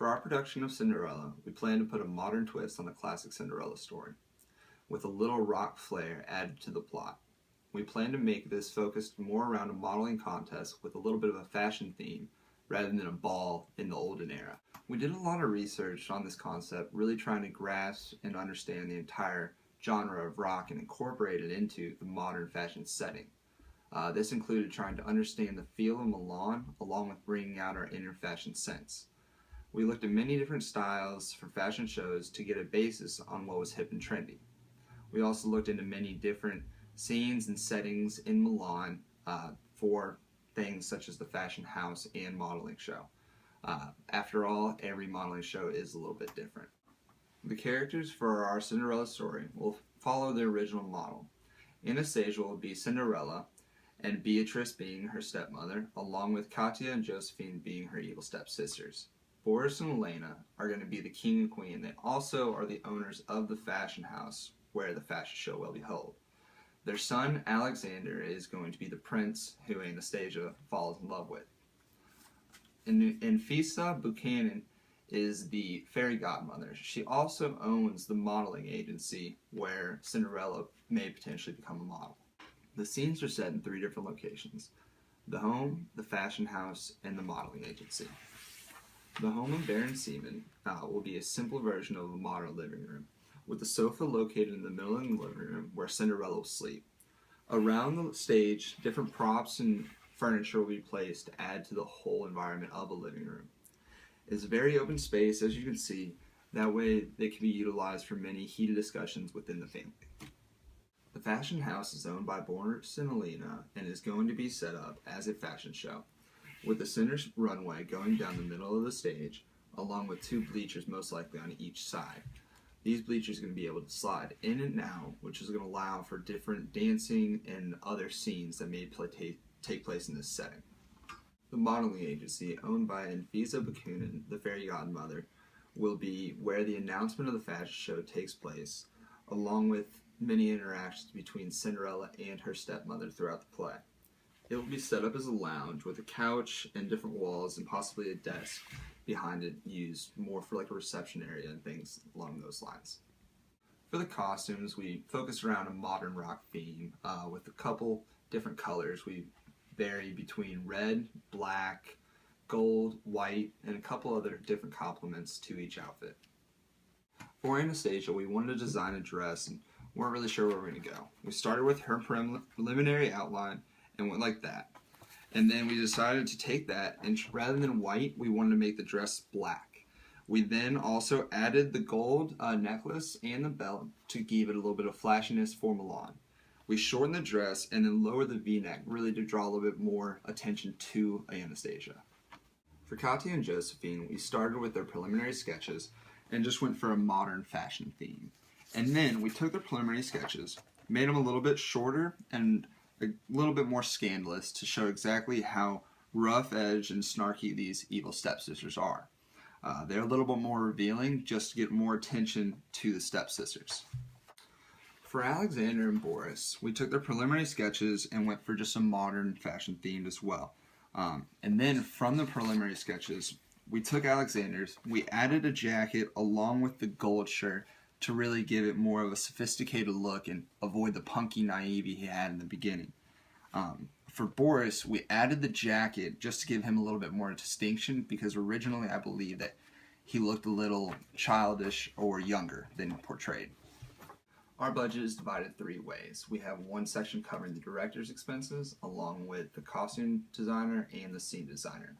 For our production of Cinderella, we plan to put a modern twist on the classic Cinderella story, with a little rock flair added to the plot. We plan to make this focused more around a modeling contest with a little bit of a fashion theme rather than a ball in the olden era. We did a lot of research on this concept, really trying to grasp and understand the entire genre of rock and incorporate it into the modern fashion setting. This included trying to understand the feel of Milan along with bringing out our inner fashion sense. We looked at many different styles for fashion shows to get a basis on what was hip and trendy. We also looked into many different scenes and settings in Milan for things such as the fashion house and modeling show. After all, every modeling show is a little bit different. The characters for our Cinderella story will follow the original model. Anastasia will be Cinderella, and Beatrice being her stepmother, along with Katya and Josephine being her evil stepsisters. Boris and Elena are going to be the king and queen. They also are the owners of the fashion house where the fashion show will be held. Their son, Alexander, is going to be the prince who Anastasia falls in love with. Nfisa Buchanan is the fairy godmother. She also owns the modeling agency where Cinderella may potentially become a model. The scenes are set in 3 different locations: the home, the fashion house, and the modeling agency. The home of Baron Seaman will be a simple version of a modern living room, with the sofa located in the middle of the living room where Cinderella will sleep. Around the stage, different props and furniture will be placed to add to the whole environment of a living room. It's a very open space, as you can see. That way they can be utilized for many heated discussions within the family. The fashion house is owned by Boris and Elena and is going to be set up as a fashion show, with the center runway going down the middle of the stage, along with 2 bleachers most likely on each side. These bleachers are going to be able to slide in and out, which is going to allow for different dancing and other scenes that may take place in this setting. The modeling agency, owned by Nfisa Buchanan, the fairy godmother, will be where the announcement of the fashion show takes place, along with many interactions between Cinderella and her stepmother throughout the play. It will be set up as a lounge with a couch and different walls and possibly a desk behind it used more for like a reception area and things along those lines. For the costumes, we focus around a modern rock theme with a couple different colors. We vary between red, black, gold, white, and a couple other different complements to each outfit. For Anastasia, we wanted to design a dress and weren't really sure where we were going to go. We started with her preliminary outline and went like that. And then we decided to take that, and rather than white, we wanted to make the dress black. We then also added the gold necklace and the belt to give it a little bit of flashiness for Milan. We shortened the dress and then lowered the v-neck, really to draw a little bit more attention to Anastasia. For Katya and Josephine, we started with their preliminary sketches and just went for a modern fashion theme. And then we took their preliminary sketches, made them a little bit shorter and a little bit more scandalous to show exactly how rough-edged and snarky these evil stepsisters are. They're a little bit more revealing just to get more attention to the stepsisters. For Alexander and Boris, we took their preliminary sketches and went for just a modern fashion theme as well. And then from the preliminary sketches, we took Alexander's, we added a jacket along with the gold shirt to really give it more of a sophisticated look and avoid the punky naivety he had in the beginning. For Boris, we added the jacket just to give him a little bit more distinction, because originally I believe that he looked a little childish or younger than portrayed. Our budget is divided 3 ways. We have one section covering the director's expenses, along with the costume designer and the scene designer.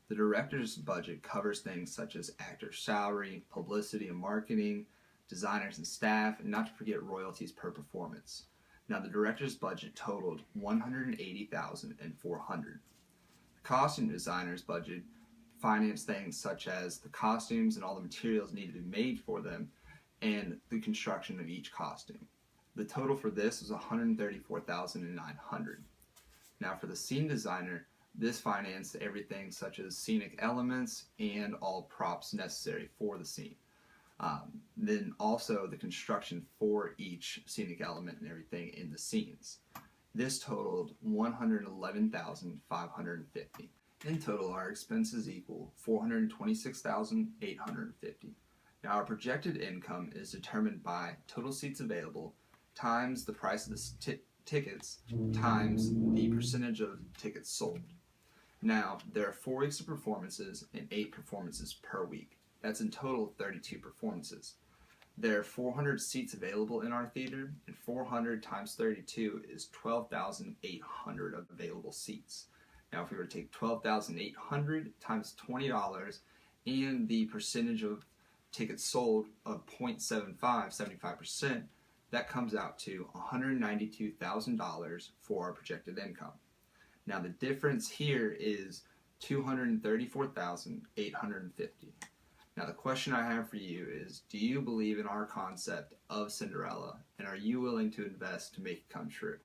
The director's budget covers things such as actor's salary, publicity and marketing, designers and staff, and not to forget royalties per performance. Now, the director's budget totaled $180,400. The costume designer's budget financed things such as the costumes and all the materials needed to be made for them, and the construction of each costume. The total for this was $134,900. Now, for the scene designer, this financed everything such as scenic elements and all props necessary for the scene. Then also the construction for each scenic element and everything in the scenes. This totaled $111,550. In total, our expenses equal $426,850. Now, our projected income is determined by total seats available times the price of the tickets times the percentage of tickets sold. Now, there are 4 weeks of performances and 8 performances per week. That's in total 32 performances. There are 400 seats available in our theater, and 400 times 32 is 12,800 available seats. Now, if we were to take 12,800 times $20 and the percentage of tickets sold of 0.75, 75%, that comes out to $192,000 for our projected income. Now, the difference here is $234,850. Now, the question I have for you is, do you believe in our concept of Cinderella, and are you willing to invest to make it come true?